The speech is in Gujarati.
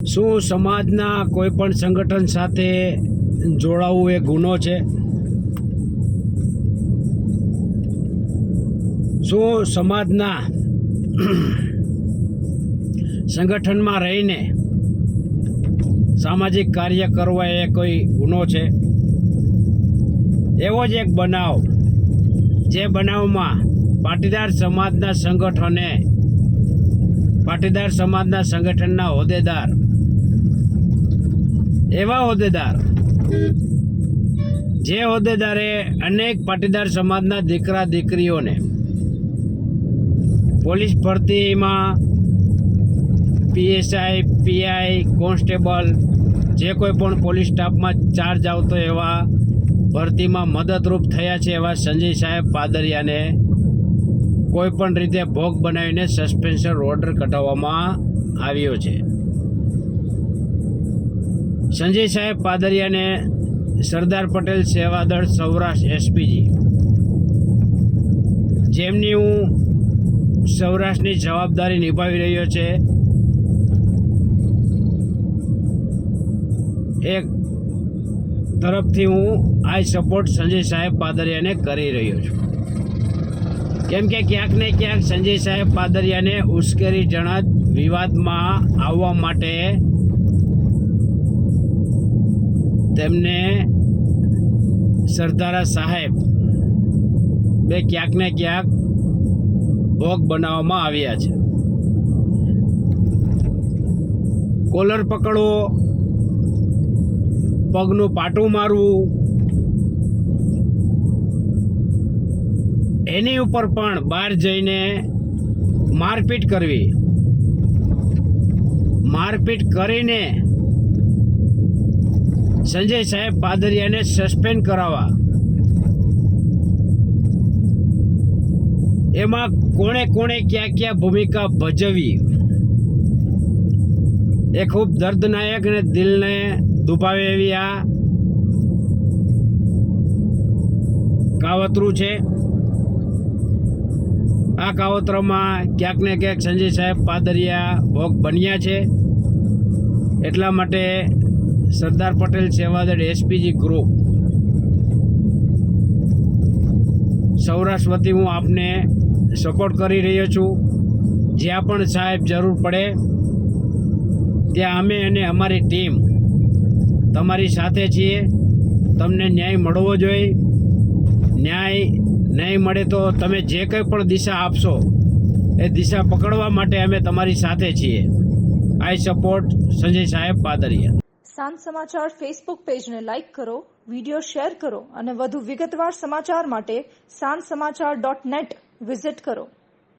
શું સમાજના કોઈ પણ સંગઠન સાથે જોડાવું એ ગુનો છે? શું સમાજના સંગઠનમાં રહીને સામાજિક કાર્ય કરવા એ કોઈ ગુનો છે? એવો જ એક બનાવ, જે બનાવમાં પાટીદાર સમાજના સંગઠનના હોદ્દેદાર, એવા હોદ્દેદાર જે હોદ્દેદારે અનેક પાટીદાર સમાજના દીકરા દીકરીઓને પોલીસ ભરતીમાં પીએસઆઈ, પીઆઈ, કોન્સ્ટેબલ, જે કોઈ પણ પોલીસ સ્ટાફમાં ચાર્જ આવતો એવા ભરતીમાં મદદરૂપ થયા છે એવા સંજય સાહેબ પાદરિયાને કોઈ પણ રીતે ભોગ બનાવીને સસ્પેન્શન ઓર્ડર કઢાવવામાં આવ્યો છે. સંજય સાહેબ પાદરિયાને સરદાર પટેલ સેવાદળ સૌરાષ્ટ્ર એસપીજી, જેમની હું સૌરાષ્ટ્રની જવાબદારી નિભાવી રહ્યો છે, એક તરફથી હું આઈ સપોર્ટ સંજય સાહેબ પાદરિયાને કરી રહ્યો છું. કેમ કે ક્યાંક ને ક્યાંક સંજય સાહેબ પાદરિયાને ઉશ્કેરીજનક વિવાદમાં આવવા માટે તેમને સરદારા સાહેબ બે ક્યાંક ને ક્યાંક ભોગ બનાવવામાં આવ્યા છે. કોલર પકડવો, પગનું પાટું મારવું, એની ઉપર પણ બહાર જઈને મારપીટ કરવી, મારપીટ કરીને સંજય સાહેબ પાદરિયાને સસ્પેન્ડ કરાવવા, એમાં કોણે કોણે ક્યાં ક્યાં ભૂમિકા ભજવી એ ખૂબ દર્દનાયક અને દિલને દુભાવે એવી આ કાવતરું છે. આ કાવતરામાં ક્યાંક ને ક્યાંક સંજય સાહેબ પાદરિયા ભોગ બન્યા છે. એટલા માટે સરદાર પટેલ સેવાદળ એસપીજી ગ્રુપ સૌરાષ્ટ્ર વતી હું આપને સપોર્ટ કરી રહ્યો છું. જ્યાં પણ સાહેબ જરૂર પડે ત્યાં અમે અને અમારી ટીમ તમારી સાથે છીએ. તમને ન્યાય મળવો જોઈએ. ન્યાય નહીં મળે તો તમે જે કંઈ પણ દિશા આપશો એ દિશા પકડવા માટે અમે તમારી સાથે છીએ. આઈ સપોર્ટ સંજય સાહેબ પાદરિયા. સાંજ સમાચાર ફેસબુક પેજને લાઇક કરો, વિડીયો શેર કરો અને વધુ વિગતવાર સમાચાર માટે sanssamachar.net વિઝિટ કરો.